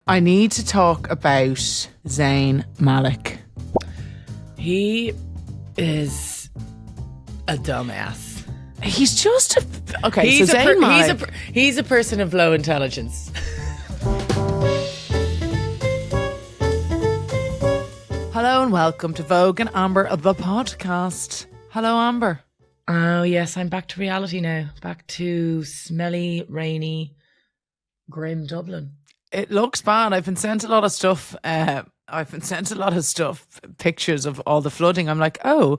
I need to talk about Zayn Malik. He is a dumbass. He's just a... Okay, He's so Zayn Malik... he's a person of low intelligence. Hello and welcome to Vogue and Amber, the podcast. Hello, Amber. Oh, yes, I'm back to reality now. Back to smelly, rainy, grim Dublin. It looks bad. I've been sent a lot of stuff. Pictures of all the flooding. I'm like, oh,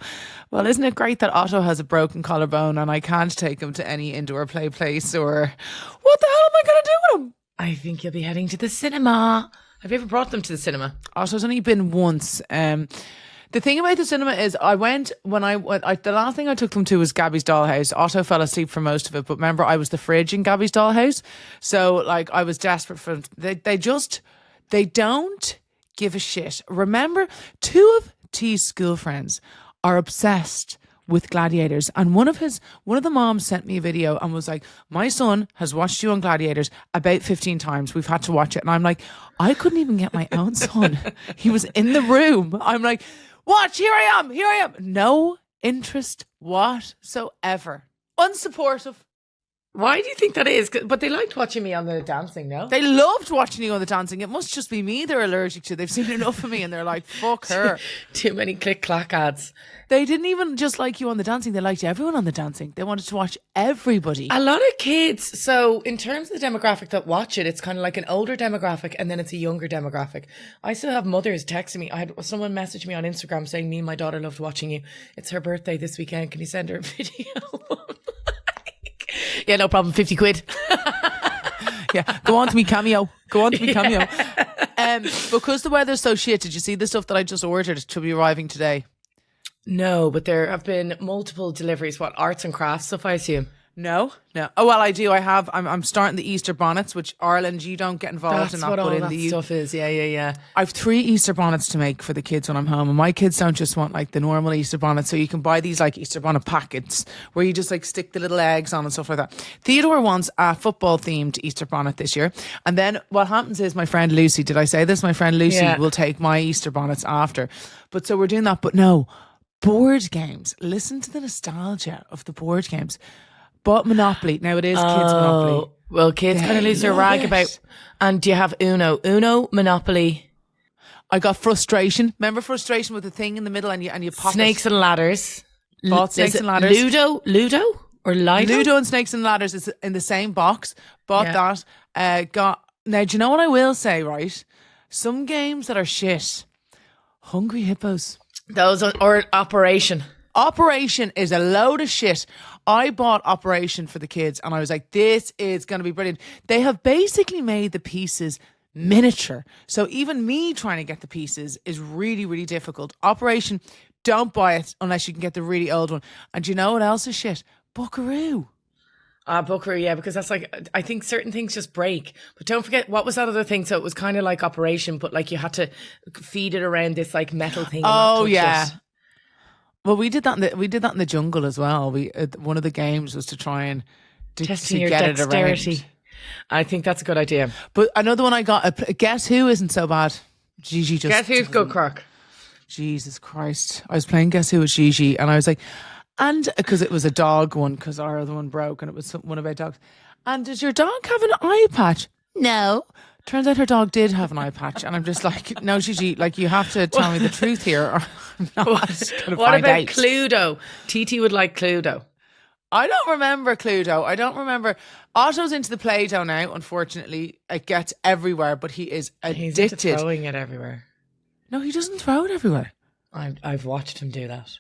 well, isn't it great that Otto has a broken collarbone and I can't take him to any indoor play place, or what the hell am I going to do with him? I think you'll be heading to the cinema. Have you ever brought them to the cinema? Otto's only been once. The thing about the cinema is the last thing I took them to was Gabby's Dollhouse. Otto fell asleep for most of it, but remember, I was the fridge in Gabby's Dollhouse. So, like, I was desperate for them. They don't give a shit. Remember, two of T's school friends are obsessed with Gladiators, and one of the moms sent me a video and was like, my son has watched you on Gladiators about 15 times. We've had to watch it. And I'm like, I couldn't even get my own son. He was in the room. I'm like, watch, here I am. No interest whatsoever. Unsupportive. Why do you think that is? But they liked watching me on the dancing, no? They loved watching you on the dancing. It must just be me they're allergic to. They've seen enough of me and they're like, fuck her. Too many click-clack ads. They didn't even just like you on the dancing. They liked everyone on the dancing. They wanted to watch everybody. A lot of kids. So in terms of the demographic that watch it, it's kind of like an older demographic and then it's a younger demographic. I still have mothers texting me. I had someone message me on Instagram saying, me and my daughter loved watching you. It's her birthday this weekend. Can you send her a video? Yeah, no problem. 50 quid. Yeah, go on to me Cameo. Because the weather's so shit, did you see the stuff that I just ordered to be arriving today? No, but there have been multiple deliveries. What, arts and crafts stuff, I assume? No. Oh, well, I do. I'm starting the Easter bonnets, which Ireland, you don't get involved in that. That's what all in that stuff is. Yeah. I've 3 Easter bonnets to make for the kids when I'm home, and my kids don't just want like the normal Easter bonnet. So you can buy these like Easter bonnet packets where you just like stick the little eggs on and stuff like that. Theodore wants a football themed Easter bonnet this year, and then what happens is my friend Lucy. Did I say this? My friend Lucy will take my Easter bonnets after. But so we're doing that. But no, board games. Listen to the nostalgia of the board games. But Monopoly. Now it is kids Monopoly. Well, kids kind of lose their rag about. And do you have Uno? Uno, Monopoly. I got Frustration. Remember Frustration with the thing in the middle and you pop Snakes and Ladders. Bought Snakes and Ladders. Ludo or Lido? Ludo and Snakes and Ladders is in the same box. Bought that. Now, do you know what I will say, right? Some games that are shit. Hungry Hippos. Those or Operation. Operation is a load of shit. I bought Operation for the kids and I was like, this is going to be brilliant. They have basically made the pieces miniature. So even me trying to get the pieces is really, really difficult. Operation, don't buy it unless you can get the really old one. And do you know what else is shit? Buckaroo. Buckaroo, yeah, because that's like, I think certain things just break. But don't forget, what was that other thing? So it was kind of like Operation, but like you had to feed it around this like metal thing. Oh, yeah. Well, we did that in the jungle as well. One of the games was to try and testing your dexterity. It around. I think that's a good idea. But another one I got, Guess Who isn't so bad. Gigi just... Guess Who's good crack. Jesus Christ. I was playing Guess Who with Gigi and I was like, and because it was a dog one, because our other one broke and it was one about dogs. And does your dog have an eye patch? No. Turns out her dog did have an eye patch, and I'm just like, no, Gigi, like you have to tell me the truth here, or I'm not going to find out. What about Cluedo? TT would like Cluedo. I don't remember Cluedo. I don't remember. Otto's into the Play-Doh now. Unfortunately, it gets everywhere, but he is addicted. He's into throwing it everywhere. No, he doesn't throw it everywhere. I've watched him do that.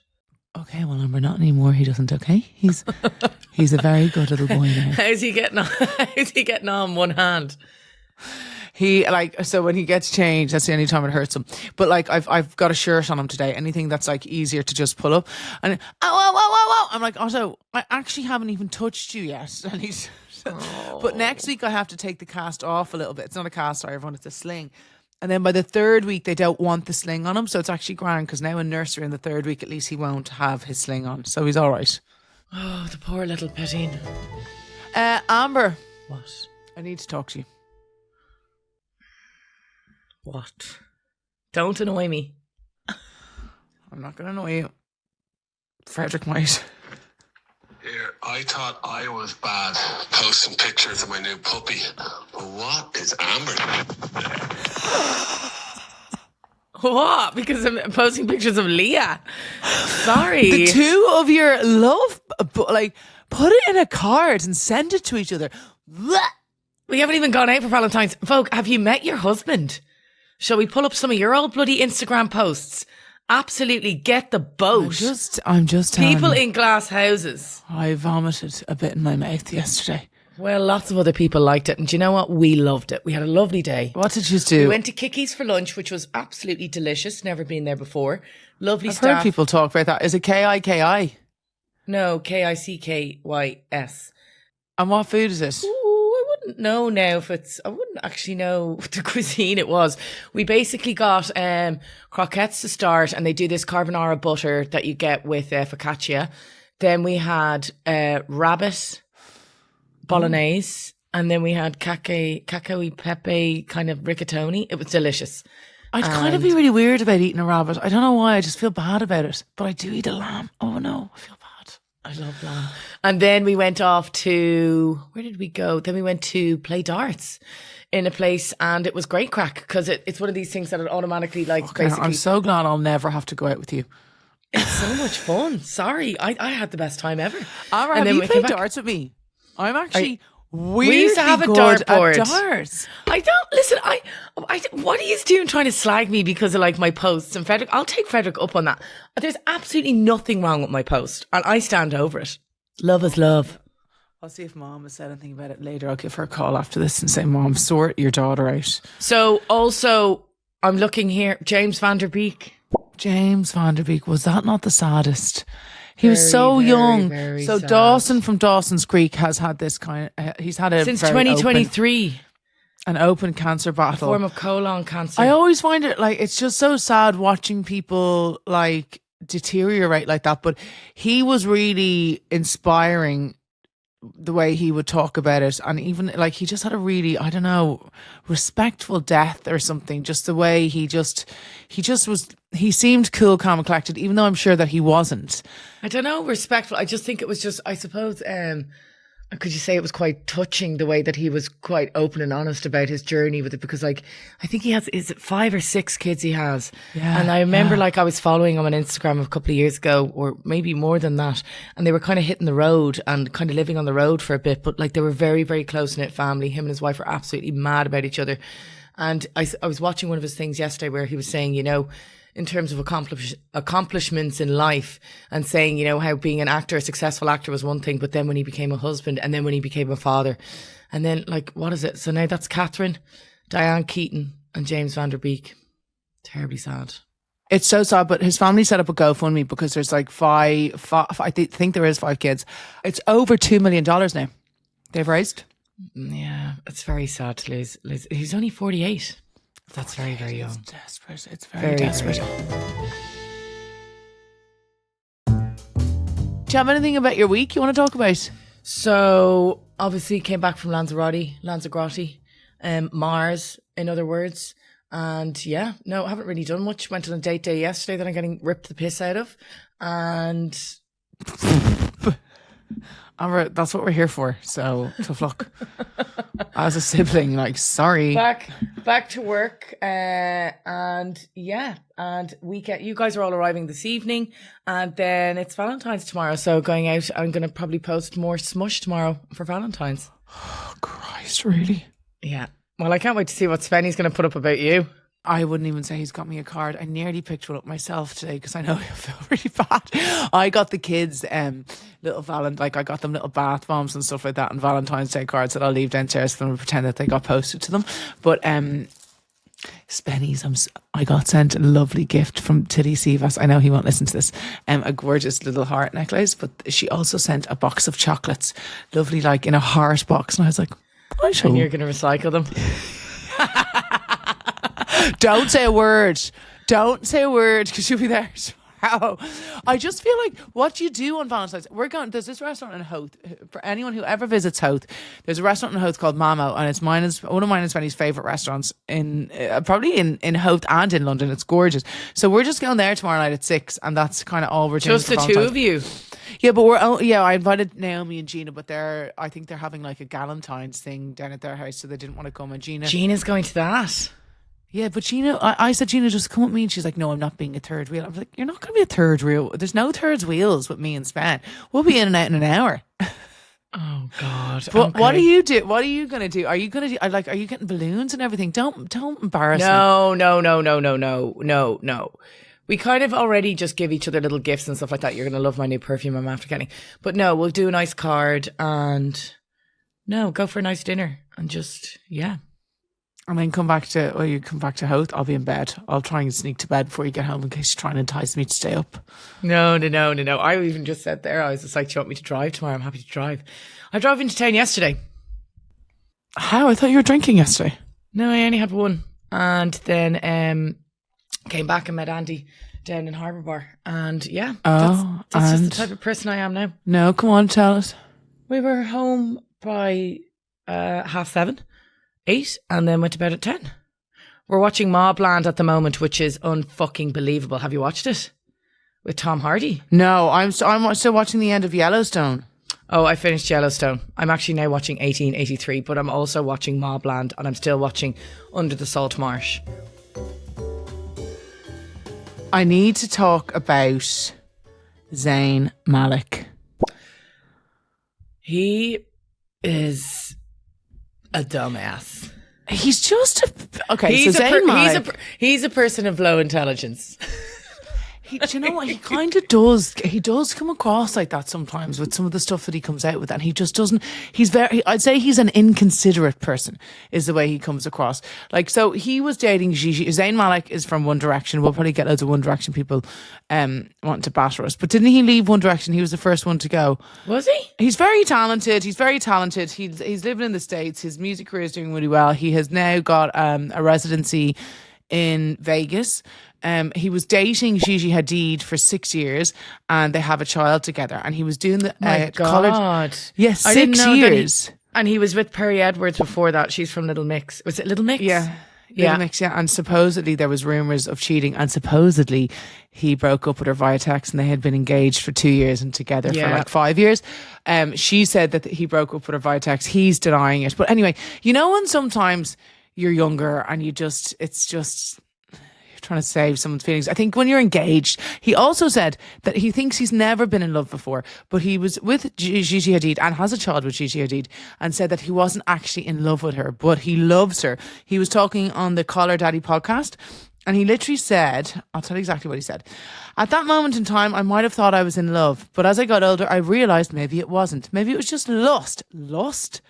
Okay, well, Amber, not anymore. He doesn't. Okay, he's a very good little boy now. How's he getting on? How's he getting on one hand? So when he gets changed, that's the only time it hurts him. But like I've got a shirt on him today. Anything that's like easier to just pull up, and I'm like, Otto, I actually haven't even touched you yet. And he's. But next week I have to take the cast off a little bit. It's not a cast, sorry, everyone. It's a sling. And then by the 3rd week, they don't want the sling on him. So it's actually grand because now in nursery in the 3rd week, at least he won't have his sling on. So he's all right. Oh, the poor little petting. Amber. What? I need to talk to you. What? Don't annoy me. I'm not going to annoy you. Frederick might. Here, I thought I was bad posting pictures of my new puppy. But what is Amber doing? What? Because I'm posting pictures of Leah. Sorry. The two of your love, like, put it in a card and send it to each other. We haven't even gone out for Valentine's. Vogue, have you met your husband? Shall we pull up some of your old bloody Instagram posts? Absolutely get the boat. I'm just telling People you, in glass houses. I vomited a bit in my mouth yesterday. Well, lots of other people liked it. And do you know what? We loved it. We had a lovely day. What did you do? We went to Kicky's for lunch, which was absolutely delicious. Never been there before. Lovely I've staff. heard people talk about that. Is it Kiki? No, Kickys. And what food is it? I wouldn't know now if it's, I wouldn't actually know what the cuisine it was. We basically got croquettes to start, and they do this carbonara butter that you get with focaccia. Then we had rabbit bolognese, and then we had cacao pepe kind of rigatoni. It was delicious. I'd kind of be really weird about eating a rabbit. I don't know why. I just feel bad about it. But I do eat a lamb. Oh no, I feel bad. I love lamb. And then we went off to, where did we go? Then we went to play darts in a place, and it was great crack because it's one of these things that it automatically basically. I'm so glad I'll never have to go out with you. It's so much fun. Sorry, I had the best time ever. Amber, And have then you we played came back- darts with me? I'm actually weirdly We used to have a good dartboard. at darts. I don't listen. I what are you doing trying to slag me because of like my posts? And Frederick, I'll take Frederick up on that. There's absolutely nothing wrong with my post, and I stand over it. Love is love. I'll see if Mom has said anything about it later. I'll give her a call after this and say, Mom, sort your daughter out. So also, I'm looking here. James Van Der Beek. James Van Der Beek, was that not the saddest? He was Very, so very, young. very So sad. Dawson from Dawson's Creek has had this kind of, he's had a Since very 2023, an open cancer battle. form of colon cancer. I always find it like, it's just so sad watching people like deteriorate like that. But he was really inspiring the way he would talk about it, and even like he just had a really, I don't know, respectful death or something. Just the way he seemed cool, calm and collected, even though I'm sure that he wasn't. I don't know, respectful. I just think it was just, I suppose, could you say it was quite touching the way that he was quite open and honest about his journey with it? Because like, I think he has, is it 5 or 6 kids he has? Yeah, And I remember like I was following him on Instagram a couple of years ago, or maybe more than that. And they were kind of hitting the road and kind of living on the road for a bit, but like they were very, very close knit family. Him and his wife were absolutely mad about each other. And I was watching one of his things yesterday where he was saying, you know, in terms of accomplishments in life, and saying, you know, how being an actor, a successful actor was one thing, but then when he became a husband, and then when he became a father, and then like, what is it? So now that's Catherine, Diane Keaton and James Van Der Beek. Terribly sad. It's so sad, but his family set up a GoFundMe because there's like five I think there is 5 kids. It's over $2 million now they've raised. Yeah, it's very sad to lose. He's only 48. That's very, very young. It's desperate. It's very desperate. Do you have anything about your week you want to talk about? So obviously came back from Lanzarote, Mars, in other words. And yeah, no, I haven't really done much. Went on a date day yesterday that I'm getting ripped the piss out of. And Amber, that's what we're here for. So tough luck. As a sibling, like, sorry. back to work. And yeah, and you guys are all arriving this evening, and then it's Valentine's tomorrow. So going out, I'm going to probably post more smush tomorrow for Valentine's. Oh, Christ, really? Yeah. Well, I can't wait to see what Spenny's going to put up about you. I wouldn't even say he's got me a card. I nearly picked one up myself today because I know I feel really bad. I got the kids little I got them little bath bombs and stuff like that, and Valentine's Day cards that I'll leave downstairs for them to pretend that they got posted to them. But Spenny's, I got sent a lovely gift from Tilly Sivas. I know he won't listen to this. A gorgeous little heart necklace, but she also sent a box of chocolates, lovely, like in a heart box, and I was like, And you're going to recycle them. Don't say a word. Don't say a word because you'll be there tomorrow. Wow. I just feel like what you do on Valentine's, there's this restaurant in Howth. For anyone who ever visits Howth, there's a restaurant in Howth called Mamo, and it's one of mine and Svenny's favourite restaurants in probably in Howth and in London. It's gorgeous. So we're just going there tomorrow night at 6, and that's kind of all we're doing. Just the two of you? Yeah, but I invited Naomi and Gina, but I think they're having like a Galentine's thing down at their house, so they didn't want to come. And Gina's going to that? Yeah, but Gina, I said, Gina, just come with me. And she's like, no, I'm not being a third wheel. I was like, you're not going to be a third wheel. There's no third wheels with me and Sven. We'll be in and out in an hour. Oh God! But okay. What do you do? What are you going to do? Are you going to do? Are you getting balloons and everything? Don't embarrass me. No. We kind of already just give each other little gifts and stuff like that. You're going to love my new perfume I'm after getting. But no, we'll do a nice card and go for a nice dinner and just And then come back to Howth. I'll be in bed. I'll try and sneak to bed before you get home in case you're trying to entice me to stay up. No. I even just said there, I was just like, do you want me to drive tomorrow? I'm happy to drive. I drove into town yesterday. How? I thought you were drinking yesterday. No, I only had one. And then came back and met Andy down in Harbour Bar. And that's just the type of person I am now. No, come on, tell us. We were home by 7:30. 8 and then went to bed at 10. We're watching Mobland at the moment, which is unfucking believable. Have you watched it? With Tom Hardy? No, I'm still watching the end of Yellowstone. Oh, I finished Yellowstone. I'm actually now watching 1883, but I'm also watching Mobland and I'm still watching Under the Salt Marsh. I need to talk about Zayn Malik. He is a dumbass. He's just he's a person of low intelligence. Do you know what? He kind of does. He does come across like that sometimes with some of the stuff that he comes out with, and he just doesn't. I'd say he's an inconsiderate person, is the way he comes across. Like, so he was dating Gigi. Zayn Malik is from One Direction. We'll probably get loads of One Direction people wanting to batter us. But didn't he leave One Direction? He was the first one to go. Was he? He's very talented. He's living in the States. His music career is doing really well. He has now got a residency in Vegas. He was dating Gigi Hadid for 6 years and they have a child together, and he was doing the college. Yes, 6 years. And he was with Perry Edwards before that. She's from Little Mix. Was it Little Mix? Yeah. Little Mix, yeah. And supposedly there was rumours of cheating, and supposedly he broke up with her via text, and they had been engaged for 2 years and together for like 5 years. She said that he broke up with her via text. He's denying it. But anyway, you know when sometimes you're younger and it's just trying to save someone's feelings. I think when you're engaged, he also said that he thinks he's never been in love before, but he was with Gigi Hadid and has a child with Gigi Hadid, and said that he wasn't actually in love with her, but he loves her. He was talking on the Call Her Daddy podcast, and he literally said, I'll tell you exactly what he said. At that moment in time, I might have thought I was in love, but as I got older, I realised maybe it wasn't. Maybe it was just lust. Lust?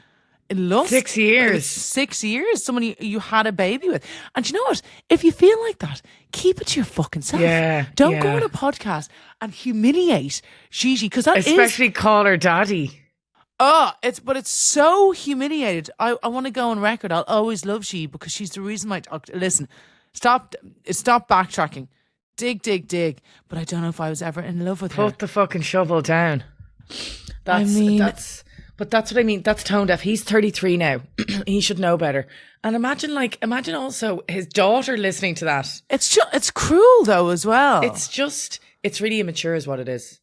6 years. 6 years. Someone you had a baby with. And you know what? If you feel like that, keep it to your fucking self. Yeah. Don't go on a podcast and humiliate Gigi, because especially Call Her Daddy. Oh, it's so humiliated. I want to go on record. I'll always love Gigi because she's the reason why. Listen, stop backtracking. Dig. But I don't know if I was ever in love with her. Put the fucking shovel down. But that's what I mean. That's tone deaf. He's 33 now. He should know better. And imagine also his daughter listening to that. It's cruel though as well. It's really immature is what it is.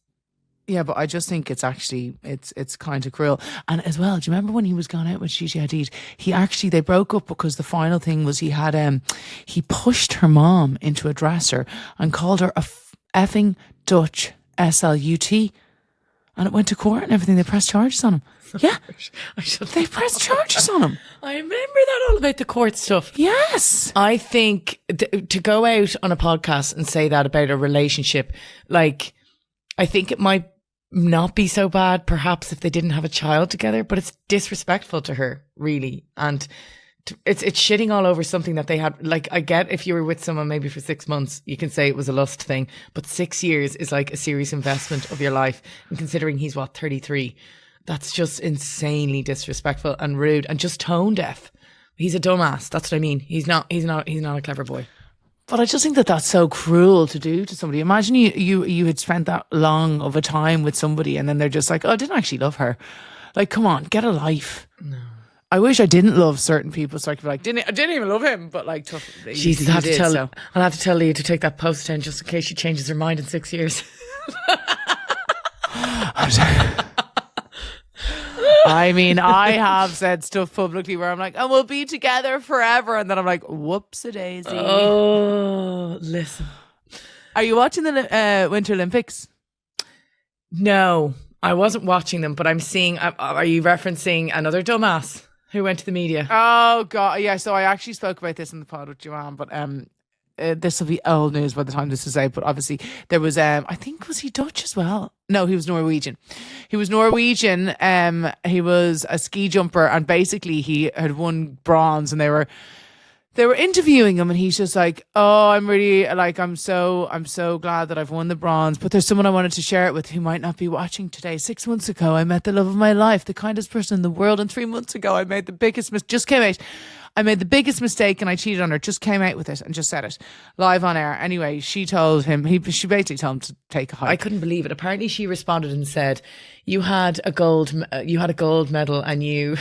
Yeah, but I just think it's kind of cruel. And as well, do you remember when he was gone out with Gigi Hadid? They broke up because the final thing was he pushed her mom into a dresser and called her a effing Dutch SLUT. And it went to court and everything. They pressed charges on him. Yeah. They pressed charges on him. I remember that all about the court stuff. Yes. I think to go out on a podcast and say that about a relationship, like, I think it might not be so bad perhaps if they didn't have a child together, but it's disrespectful to her, really. And it's shitting all over something that they had. Like, I get if you were with someone maybe for 6 months, you can say it was a lust thing, but 6 years is like a serious investment of your life. And considering he's 33, that's just insanely disrespectful and rude and just tone deaf. He's a dumbass. That's what I mean. He's not a clever boy. But I just think that that's so cruel to do to somebody. Imagine you had spent that long of a time with somebody and then they're just like, oh, I didn't actually love her. Like, come on, get a life. No. I wish I didn't love certain people so I could be like, I didn't even love him, but like tough. Jesus, I'll have to tell Leah to take that post down just in case she changes her mind in 6 years. I mean, I have said stuff publicly where I'm like, and we'll be together forever. And then I'm like, whoops-a-daisy. Oh, listen. Are you watching the Winter Olympics? No, I wasn't watching them, but I'm seeing, are you referencing another dumbass who went to the media? Oh, God. Yeah, so I actually spoke about this in the pod with Joanne, but this will be old news by the time this is out, but obviously there was I think, was he Dutch as well? No, he was Norwegian. He was a ski jumper, and basically he had won bronze, and they were interviewing him, and he's just like, oh, I'm really like, I'm so glad that I've won the bronze, but there's someone I wanted to share it with who might not be watching today. 6 months ago I met the love of my life, the kindest person in the world, and 3 months ago I made the biggest mistake and I cheated on her. Just came out with it and just said it live on air. Anyway, she told him, she basically told him to take a hike. I couldn't believe it. Apparently she responded and said, you had a gold medal and you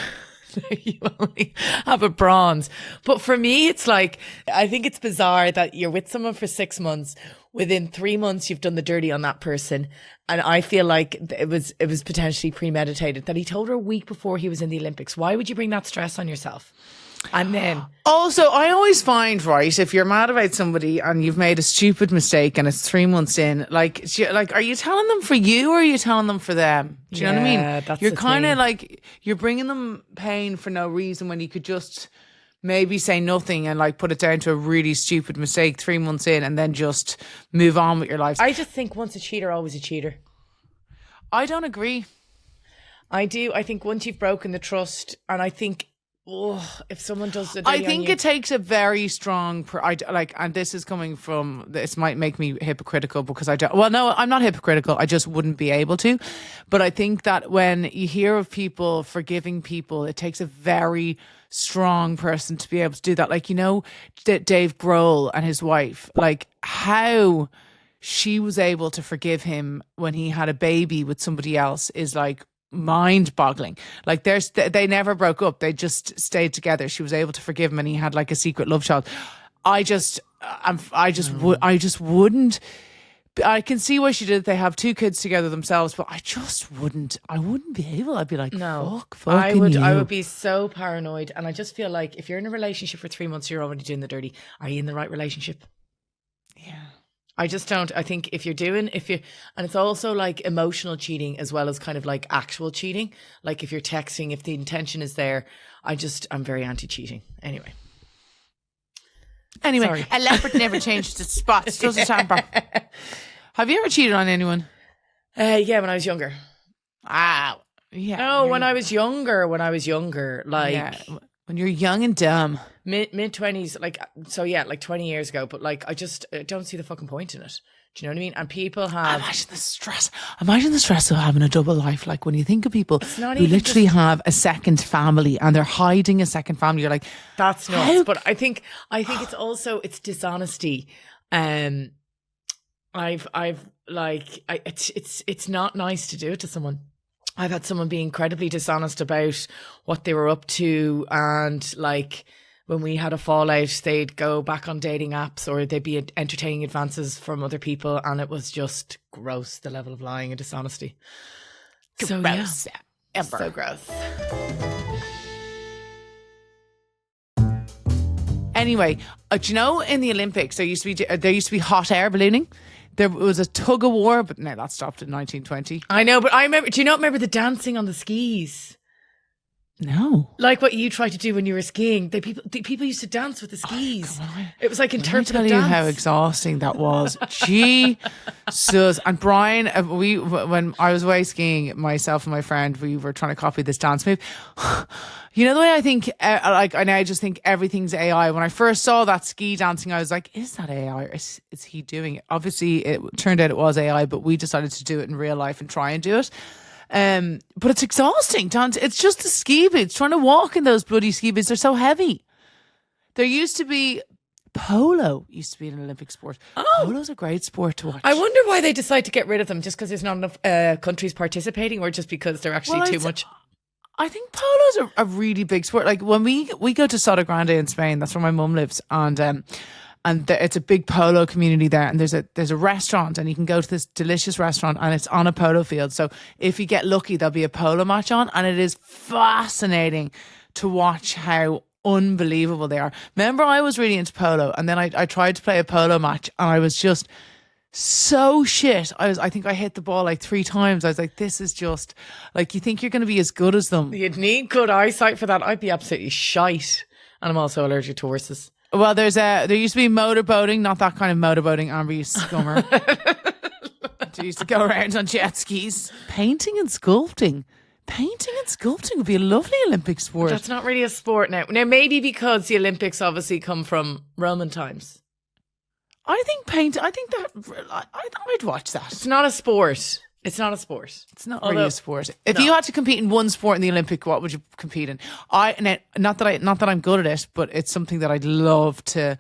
only have a bronze. But for me, it's like, I think it's bizarre that you're with someone for 6 months. Within 3 months, you've done the dirty on that person. And I feel like it was potentially premeditated, that he told her a week before he was in the Olympics. Why would you bring that stress on yourself? And then also, I always find, right, if you're mad about somebody and you've made a stupid mistake and it's 3 months in, like, are you telling them for you or are you telling them for them? Do you know what I mean? That's you're kind of like, you're bringing them pain for no reason when you could just maybe say nothing and like put it down to a really stupid mistake 3 months in and then just move on with your life. I just think once a cheater, always a cheater. I don't agree. I do. I think once you've broken the trust, and I think, if someone does the dirty I think it takes a very strong, and this is coming from, this might make me hypocritical because I'm not hypocritical. I just wouldn't be able to. But I think that when you hear of people forgiving people, it takes a very strong person to be able to do that. Like, Dave Grohl and his wife, like how she was able to forgive him when he had a baby with somebody else is like mind-boggling. Like they never broke up, they just stayed together. She was able to forgive him and he had like a secret love child. I wouldn't. I can see why she did it. They have 2 kids together themselves, but I wouldn't be able. I'd be like, no, fuck I would be so paranoid. And I just feel like if you're in a relationship for 3 months, you're already doing the dirty. Are you in the right relationship? Yeah. I just don't. I think and it's also like emotional cheating as well as kind of like actual cheating. Like if you're texting, if the intention is there, I'm very anti-cheating. Anyway, sorry. A leopard never changes its spots, does it, Amber? Have you ever cheated on anyone? Yeah, when I was younger. Yeah. No, when I was younger, like. Yeah. When you're young and dumb. Mid-20s, like 20 years ago, but like I just don't see the fucking point in it. Do you know what I mean? And people have... Imagine the stress of having a double life. Like when you think of people who literally have a second family and they're hiding a second family, you're like... That's nuts. But I think it's also, it's dishonesty. It's not nice to do it to someone. I've had someone be incredibly dishonest about what they were up to, and like when we had a fallout, they'd go back on dating apps or they'd be entertaining advances from other people, and it was just gross, the level of lying and dishonesty. So gross. Yeah. So gross. Anyway, do you know in the Olympics there used to be hot air ballooning? There was a tug of war, but no, that stopped in 1920. I know, but I remember. Do you not remember the dancing on the skis? No. Like what you tried to do when you were skiing. People used to dance with the skis. It was like interpretive dance. Let me tell you how exhausting that was. Jesus. And Brian, when I was away skiing, myself and my friend, we were trying to copy this dance move. You know the way I think, I now just think everything's AI. When I first saw that ski dancing, I was like, is that AI? Or is he doing it? Obviously, it turned out it was AI, but we decided to do it in real life and try and do it. But it's exhausting. It's just the ski boots. Trying to walk in those bloody ski boots. They're so heavy. There used to be polo used to be an Olympic sport. Polo's a great sport to watch. I wonder why they decide to get rid of them, just because there's not enough countries participating, or just because they're actually too much? I think polo's a really big sport. Like when we go to Soto Grande in Spain, that's where my mum lives, and it's a big polo community there. And there's a restaurant, and you can go to this delicious restaurant, and it's on a polo field. So if you get lucky, there'll be a polo match on, and it is fascinating to watch how unbelievable they are. Remember, I was really into polo, and then I tried to play a polo match, and I was just so shit. I think I hit the ball like 3 times. I was like, this is just like, you think you're going to be as good as them. You'd need good eyesight for that. I'd be absolutely shite. And I'm also allergic to horses. Well, there used to be motorboating, not that kind of motorboating, Amber, you scummer. They used to go around on jet skis. Painting and sculpting would be a lovely Olympic sport. That's not really a sport now. Now, maybe because the Olympics obviously come from Roman times. I'd watch that. It's not a sport. It's not Really a sport. If you had to compete in one sport in the Olympic, what would you compete in? Not that I'm good at it, but it's something that I'd love to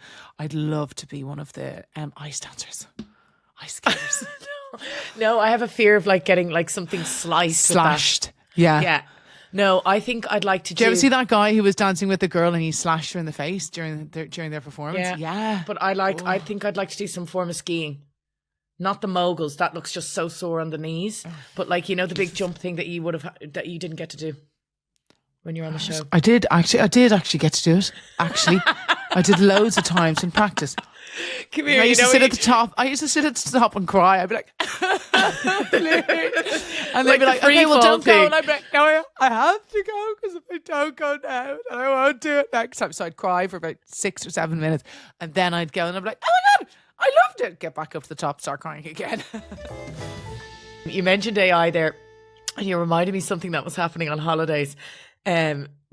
be one of the ice dancers, ice skaters. No, I have a fear of like getting like something slashed. Yeah. Yeah. No, I think I'd like to do. Did you ever see that guy who was dancing with the girl and he slashed her in the face during their performance? Yeah. But I think I'd like to do some form of skiing. Not the moguls. That looks just so sore on the knees. But like, you know, the big jump thing that you didn't get to do when you're on the show. I did actually get to do it. Actually, I did loads of times in practice. Come here, I used to sit at the top. I used to sit at the top and cry. I'd be like, and they'd be like, okay, well, don't go. And I'd be like, no, I have to go, because if I don't go now, then I won't do it next time. So I'd cry for about 6 or 7 minutes, and then I'd go and I'd be like, oh my God, I loved it. Get back up to the top, start crying again. You mentioned AI there, and you reminded me something that was happening on holidays.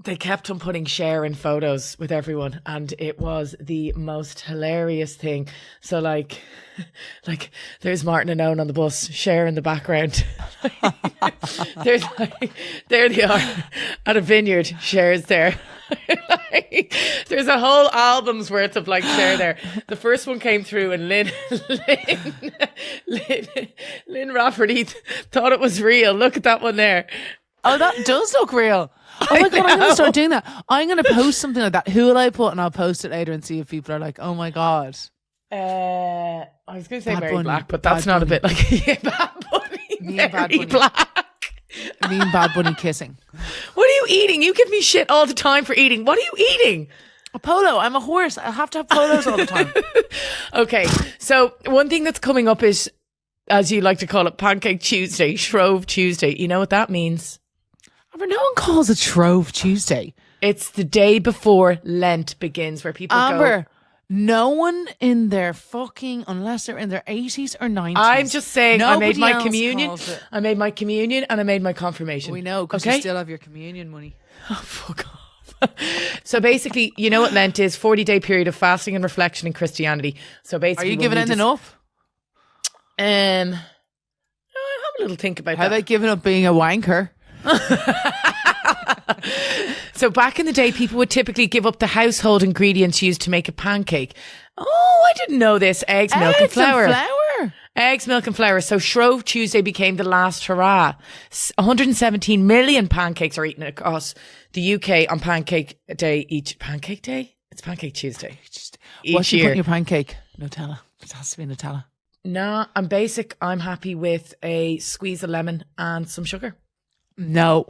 They kept on putting Cher in photos with everyone, and it was the most hilarious thing. So like there's Martin and Owen on the bus, Cher in the background. There's like, there they are at a vineyard, Cher's there. There's a whole album's worth of like Cher there. The first one came through, and Lynn Rafferty thought it was real. Look at that one there. Oh, that does look real. Oh my God, I'm going to start doing that. I'm going to post something like that. Who will I put? And I'll post it later and see if people are like, oh my God. I was going to say Bad Mary Bunny. Black, but that's not a bit like Bad Bunny. Mary Black. Me and Bad Bunny kissing. What are you eating? You give me shit all the time for eating. What are you eating? A polo. I'm a horse. I have to have polos all the time. Okay, so one thing that's coming up is, as you like to call it, Pancake Tuesday, Shrove Tuesday. You know what that means? Amber, no one calls it Shrove Tuesday. It's the day before Lent begins, where people Amber, go. no one in their fucking, unless they're in their 80s or 90s. I'm just saying, I made my else communion. calls it. I made my communion, and I made my confirmation. We know, because you still have your communion money. Oh, fuck off. So basically, you know what Lent is? 40-day period of fasting and reflection in Christianity. So basically, Are you giving anything up? I'll have a little think about How that. about giving up being a wanker? So back in the day, people would typically give up the household ingredients used to make a pancake. Oh, I didn't know this. Eggs, milk and flour. Eggs, milk and flour. So Shrove Tuesday became the last hurrah. 117 million pancakes are eaten across the UK on Pancake Day each. Pancake Day? It's Pancake Tuesday. What's you put in your pancake? Nutella. It has to be Nutella. Nah, I'm basic. I'm happy with a squeeze of lemon and some sugar. No.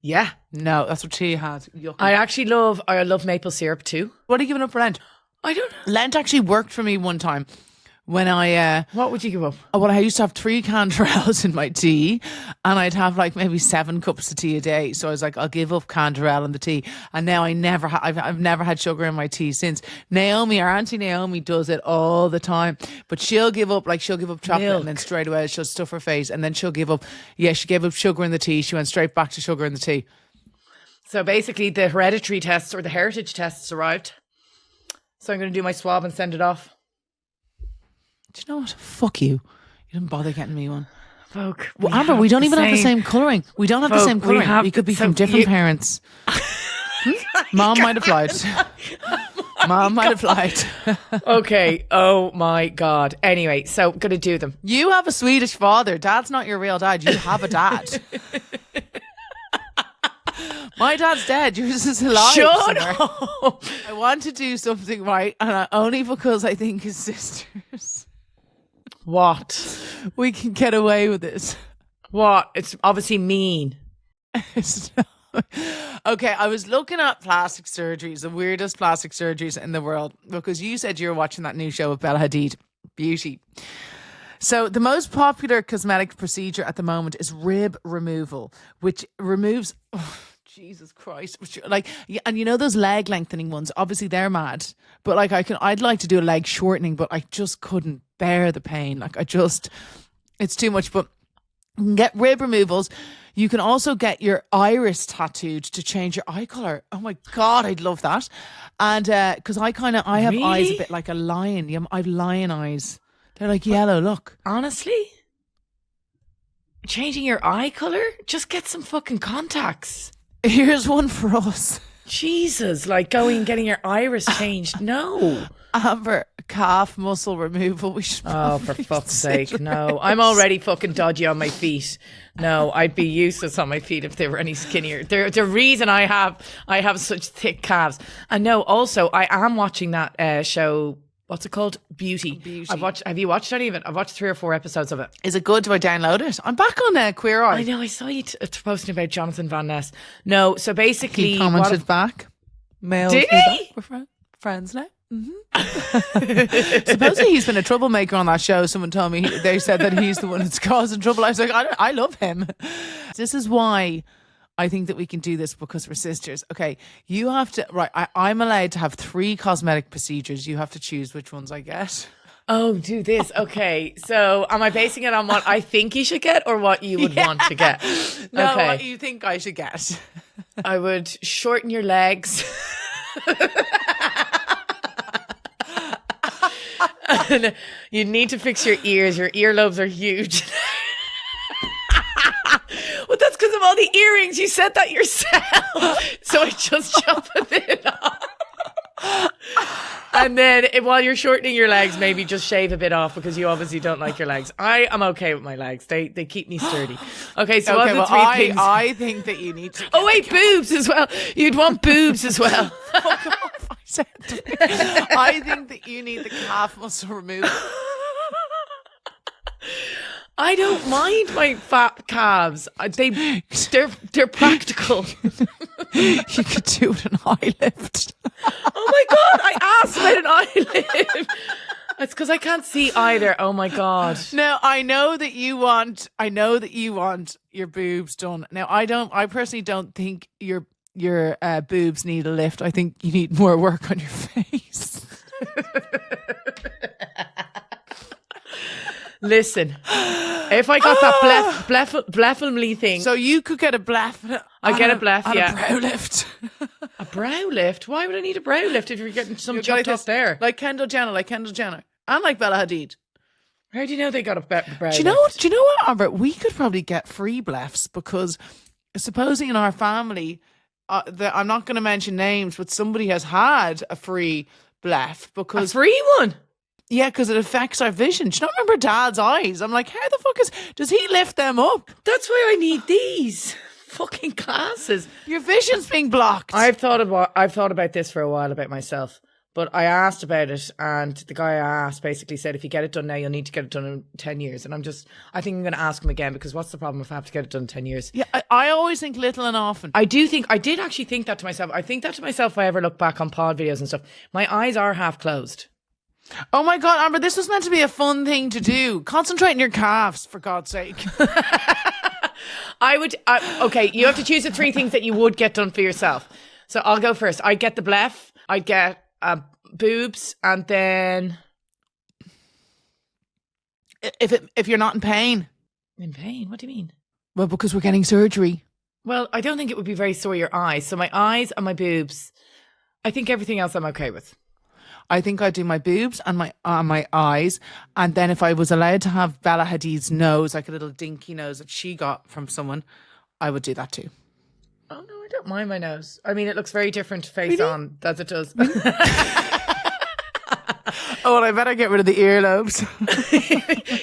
Yeah. No, that's what she had. Yucky. I love maple syrup too. What are you giving up for Lent? I don't know. Lent actually worked for me one time when I... What would you give up? Well, I used to have 3 canderels in my tea, and I'd have like maybe 7 cups of tea a day. So I was like, I'll give up canderel and the tea. And now I've never had sugar in my tea since. Naomi, our Auntie Naomi, does it all the time. But she'll give up chocolate Milk. and then straight away she'll stuff her face, and then she'll give up. Yeah, she gave up sugar in the tea. She went straight back to sugar in the tea. So basically, the hereditary tests or the heritage tests arrived. So I'm going to do my swab and send it off. Do you know what? Fuck you. You didn't bother getting me one. Vogue. Well, Amber, we don't even have the same colouring. We don't have the same colouring. We could be from different parents. Mom might have lied. Mom might have lied. Okay. Oh my God. Anyway, so gonna do them. You have a Swedish father. Dad's not your real dad. You have a dad. My dad's dead. Yours is alive. Shut somewhere. up. I want to do something right, and only because I think his sisters. What? We can get away with this. What? It's obviously mean. Okay, I was looking at plastic surgeries, the weirdest plastic surgeries in the world, because you said you were watching that new show with Bella Hadid, Beauty. So the most popular cosmetic procedure at the moment is rib removal, which removes... Jesus Christ. Like, and you know those leg lengthening ones, obviously they're mad, but like I'd like to do a leg shortening, but I just couldn't bear the pain. Like it's too much. But you can get rib removals. You can also get your iris tattooed to change your eye color. Oh my God, I'd love that. And because I have eyes a bit like a lion. Yeah, I've lion eyes. They're like yellow, look. Honestly? Changing your eye color? Just get some fucking contacts. Here's one for us. Jesus, like getting your iris changed. No. Amber, calf muscle removal. We should. Oh, for fuck's sake, no. I'm already fucking dodgy on my feet. No, I'd be useless on my feet if they were any skinnier. The reason I have such thick calves. And no, also I am watching that show. What's it called? Beauty. Have you watched any of it? I've watched 3 or 4 episodes of it. Is it good? Do I download it? I'm back on Queer Eye. I know. I saw you posting about Jonathan Van Ness. No, so basically, he commented back. Mailed did me he? Back. We're friends now. Mm-hmm. Supposedly he's been a troublemaker on that show. Someone told me they said that he's the one that's causing trouble. I was like, I love him. This is why I think that we can do this, because we're sisters. Okay, you have to, right, I'm allowed to have 3 cosmetic procedures. You have to choose which ones I get. Oh, do this. Okay, so am I basing it on what I think you should get or what you would want to get? No, okay. What you think I should get. I would shorten your legs. And you need to fix your ears. Your earlobes are huge. Well, that's because of all the earrings. You said that yourself. So I just chop a bit off. And then while you're shortening your legs, maybe just shave a bit off, because you obviously don't like your legs. I am okay with my legs. They keep me sturdy. Okay, so what are the 3 things? I think that you need to... Oh, wait, boobs as well. You'd want boobs as well. Fuck off, I said. I think that you need the calf muscle removal. I don't mind my fat calves. They're practical. You could do an eye lift. Oh my God, I asked about an eye lift. It's because I can't see either. Oh my God. Now, I know that you want your boobs done. Now, I personally don't think your boobs need a lift. I think you need more work on your face. Listen, if I got that blephilmly thing. So you could get a blef. I get a blef, yeah. A brow lift. A brow lift? Why would I need a brow lift if you're getting some chopped off there? Like Kendall Jenner. And like Bella Hadid. How do you know they got a brow lift? Do you know what, Amber? We could probably get free blefs, because supposing in our family, I'm not going to mention names, but somebody has had a free blef. Because a free one? Yeah, because it affects our vision. Do you not remember Dad's eyes? I'm like, how the fuck does he lift them up? That's why I need these fucking glasses. Your vision's being blocked. I've thought about this for a while about myself, but I asked about it, and the guy I asked basically said, if you get it done now, you'll need to get it done in 10 years. And I think I'm going to ask him again, because what's the problem if I have to get it done in 10 years? Yeah, I always think little and often. I did actually think that to myself. I think that to myself if I ever look back on pod videos and stuff. My eyes are half closed. Oh my God, Amber, this was meant to be a fun thing to do. Concentrate on your calves, for God's sake. Okay, you have to choose the 3 things that you would get done for yourself. So I'll go first. I'd get the blef, I'd get boobs, and then... If you're not in pain. In pain? What do you mean? Well, because we're getting surgery. Well, I don't think it would be very sore, your eyes. So my eyes and my boobs. I think everything else I'm okay with. I think I'd do my boobs and my eyes. And then if I was allowed to have Bella Hadid's nose, like a little dinky nose that she got from someone, I would do that too. Oh no, I don't mind my nose. I mean, it looks very different face on as it does. Oh, well, I better get rid of the earlobes.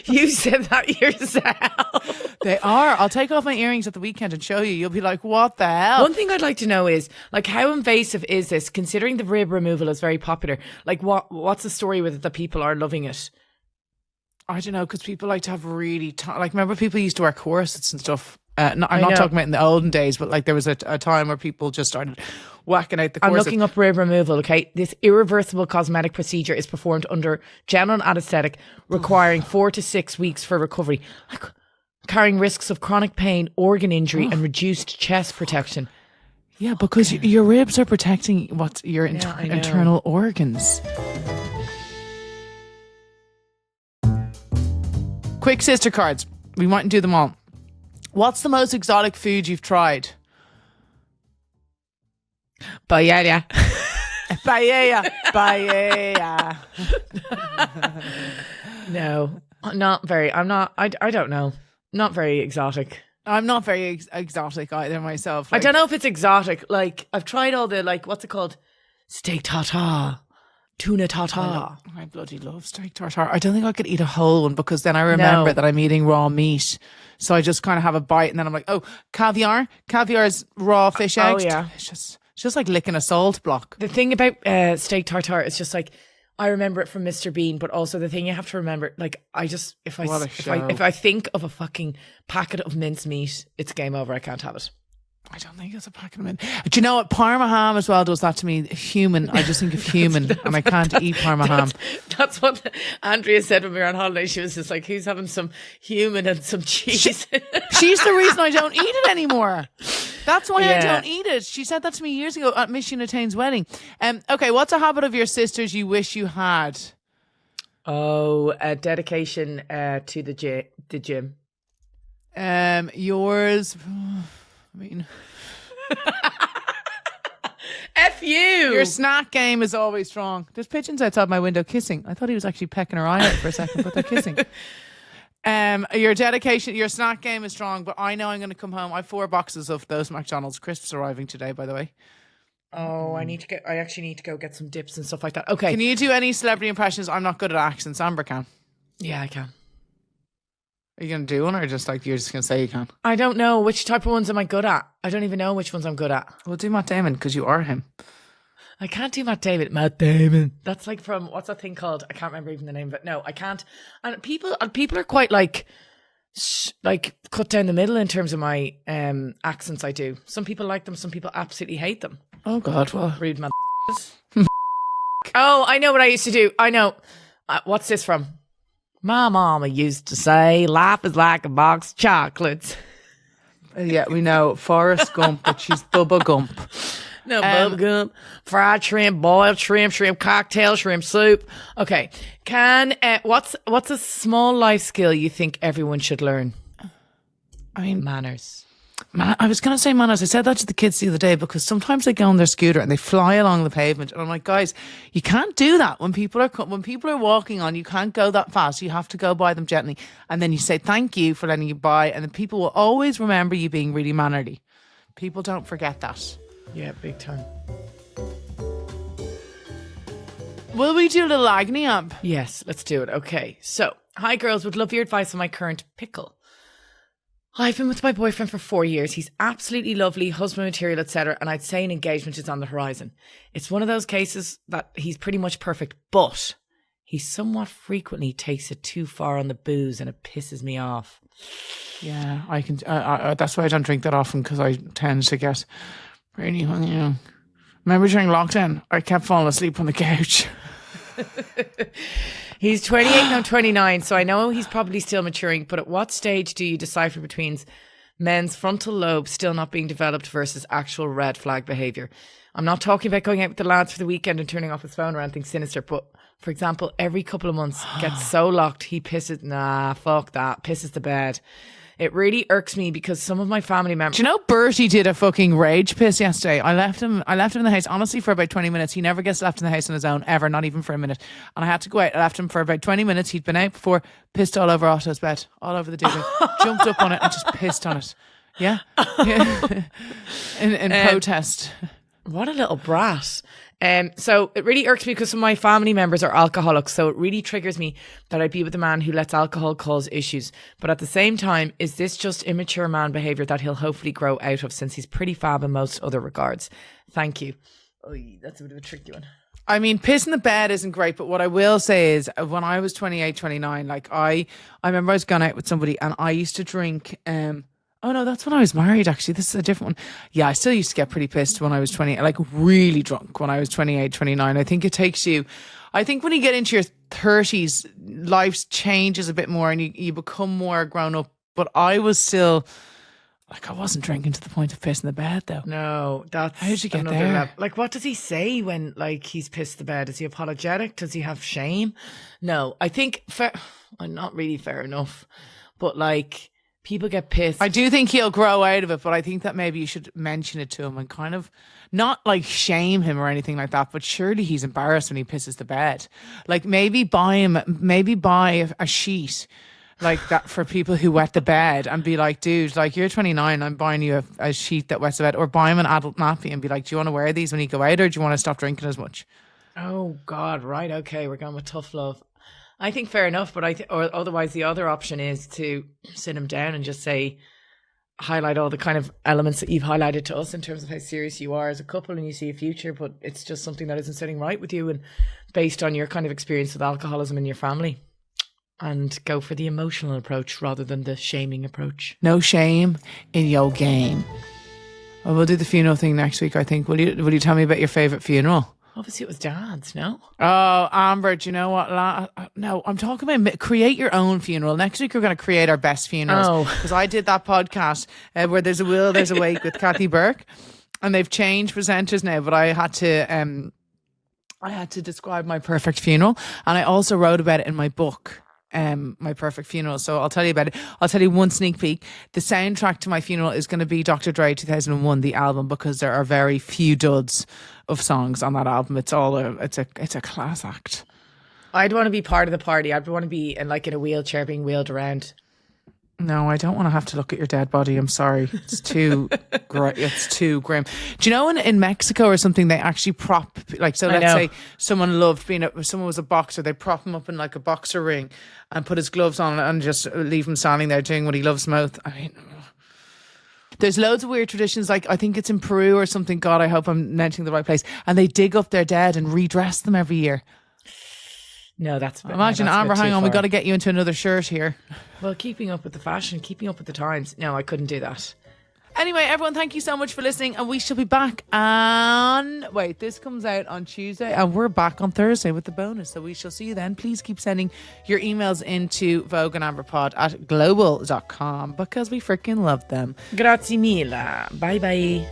You said that yourself. They are. I'll take off my earrings at the weekend and show you. You'll be like, what the hell? One thing I'd like to know is, like, how invasive is this, considering the rib removal is very popular? Like, what's the story with it that people are loving it? I don't know, because people like to have really... like, remember people used to wear corsets and stuff? I'm not know. talking about in the olden days, but like there was a time where people just started whacking out the corset. I'm looking up rib removal, okay? This irreversible cosmetic procedure is performed under general anaesthetic, requiring 4 to 6 weeks for recovery. Like, carrying risks of chronic pain, organ injury, and reduced chest protection. Yeah, because your ribs are protecting what's your internal organs. Quick sister cards. We mightn't do them all. What's the most exotic food you've tried? Paella. Paella. No, not very. I don't know. Not very exotic. I'm not very exotic either myself. I don't know if it's exotic. Like, I've tried all the, like, what's it called? Steak tartare. Tuna tartare. I bloody love steak tartare. I don't think I could eat a whole one because then I remember that I'm eating raw meat. So I just kind of have a bite and then I'm like, oh, caviar. Caviar is raw fish eggs. Oh, yeah. It's just like licking a salt block. The thing about steak tartare is just like, I remember it from Mr. Bean, but also the thing you have to remember, like, if I think of a fucking packet of mincemeat, it's game over. I can't have it. I don't think it's a packet of mint. Do you know what? Parma ham as well does that to me. Human. I just think of human and I can't eat Parma ham. That's what Andrea said when we were on holiday. She was just like, who's having some human and some cheese? She's the reason I don't eat it anymore. That's why I don't eat it. She said that to me years ago at Miss Unitane's wedding. Okay, what's a habit of your sister's you wish you had? Oh, a dedication to the gym. Yours... I mean, F you. Your snack game is always strong. There's pigeons outside my window kissing. I thought he was actually pecking her eye out for a second, but they're kissing. Your dedication, your snack game is strong, but I know I'm going to come home. I have 4 boxes of those McDonald's crisps arriving today, by the way. Oh, I actually need to go get some dips and stuff like that. Okay. Can you do any celebrity impressions? I'm not good at accents. Amber can. Yeah, I can. Are you going to do one or just like you're just going to say you can? I don't know. Which type of ones am I good at? I don't even know which ones I'm good at. Well, do Matt Damon because you are him. I can't do Matt Damon. Matt Damon. That's like from, what's that thing called? I can't remember even the name of it. No, I can't. And people are quite like cut down the middle in terms of my accents I do. Some people like them. Some people absolutely hate them. Oh God, well. Rude man. Oh, I know what I used to do. I know. What's this from? My mama used to say, life is like a box of chocolates. Yeah, we know. Forrest Gump, but she's Bubba Gump. No, Bubba Gump. Fried shrimp, boiled shrimp cocktail, shrimp soup. Okay. What's a small life skill you think everyone should learn? I mean, manners. I was going to say manners. I said that to the kids the other day because sometimes they go on their scooter and they fly along the pavement, and I'm like, guys, you can't do that when people are walking on. You can't go that fast. You have to go by them gently, and then you say thank you for letting you by, and then people will always remember you being really mannerly. People don't forget that. Yeah, big time. Will we do a little agony up? Yes, let's do it. Okay, so hi girls, would love your advice on my current pickle. I've been with my boyfriend for 4 years. He's absolutely lovely, husband material, etc. And I'd say an engagement is on the horizon. It's one of those cases that he's pretty much perfect, but he somewhat frequently takes it too far on the booze and it pisses me off. Yeah, I can. That's why I don't drink that often because I tend to get really hungry. Remember during lockdown, I kept falling asleep on the couch. He's 28 and I'm 29, so I know he's probably still maturing, but at what stage do you decipher between men's frontal lobe still not being developed versus actual red flag behaviour? I'm not talking about going out with the lads for the weekend and turning off his phone or anything sinister, but for example, every couple of months gets so locked, he pisses, pisses the bed. It really irks me because some of my family members... Do you know Bertie did a fucking rage piss yesterday? I left him in the house, honestly, for about 20 minutes. He never gets left in the house on his own, ever, not even for a minute. And I had to go out. I left him for about 20 minutes. He'd been out before, pissed all over Otto's bed, all over the duvet, jumped up on it and just pissed on it. Yeah. Yeah. in protest. What a little brat. So it really irks me because some of my family members are alcoholics. So it really triggers me that I'd be with a man who lets alcohol cause issues. But at the same time, is this just immature man behaviour that he'll hopefully grow out of, since he's pretty fab in most other regards? Thank you. Oy, that's a bit of a tricky one. I mean, piss in the bed isn't great, but what I will say is when I was 28, 29, like I remember I was going out with somebody and I used to drink, oh no, that's when I was married actually. This is a different one. Yeah, I still used to get pretty pissed when I was 20, like really drunk when I was 28, 29. I think when you get into your 30s, life changes a bit more and you become more grown up. But I was still, like, I wasn't drinking to the point of pissing the bed though. No, that's how did you get another there? level. Like, what does he say when, like, he's pissed the bed? Is he apologetic? Does he have shame? No, I think not really fair enough, but like, people get pissed. I do think he'll grow out of it, but I think that maybe you should mention it to him and kind of not like shame him or anything like that, but surely he's embarrassed when he pisses the bed. Like maybe buy a sheet like that for people who wet the bed and be like, dude, like you're 29, I'm buying you a sheet that wets the bed, or buy him an adult nappy and be like, do you want to wear these when you go out, or do you want to stop drinking as much? Oh God, right, okay, we're going with tough love. I think fair enough, but or otherwise the other option is to sit him down and just say, highlight all the kind of elements that you've highlighted to us in terms of how serious you are as a couple and you see a future, but it's just something that isn't sitting right with you and based on your kind of experience with alcoholism in your family. And go for the emotional approach rather than the shaming approach. No shame in your game. Well, we'll do the funeral thing next week, I think. Will you tell me about your favourite funeral? Obviously it was Dad's, no? Oh, Amber, do you know what? No, I'm talking about create your own funeral. Next week we're going to create our best funerals. Oh. Because I did that podcast where there's a will, there's a wake with Kathy Burke. And they've changed presenters now, but I had to describe my perfect funeral. And I also wrote about it in my book. My perfect funeral. So I'll tell you about it. I'll tell you one sneak peek. The soundtrack to my funeral is going to be Dr. Dre 2001, the album, because there are very few duds of songs on that album. It's a class act. I'd want to be part of the party. I'd want to be in a wheelchair being wheeled around. No, I don't want to have to look at your dead body. I'm sorry. It's too it's too grim. Do you know in Mexico or something they actually prop, let's say someone was a boxer, they prop him up in like a boxer ring and put his gloves on and just leave him standing there doing what he loves most. I mean, there's loads of weird traditions, like I think it's in Peru or something. God, I hope I'm mentioning the right place. And they dig up their dead and redress them every year. No, that's imagine Amber. Hang on, we got to get you into another shirt here. Well, keeping up with the fashion, keeping up with the times. No, I couldn't do that. Anyway, everyone, thank you so much for listening, and we shall be back on. Wait, this comes out on Tuesday, and we're back on Thursday with the bonus. So we shall see you then. Please keep sending your emails into vogueandamberpod@global.com because we freaking love them. Grazie mille. Bye bye.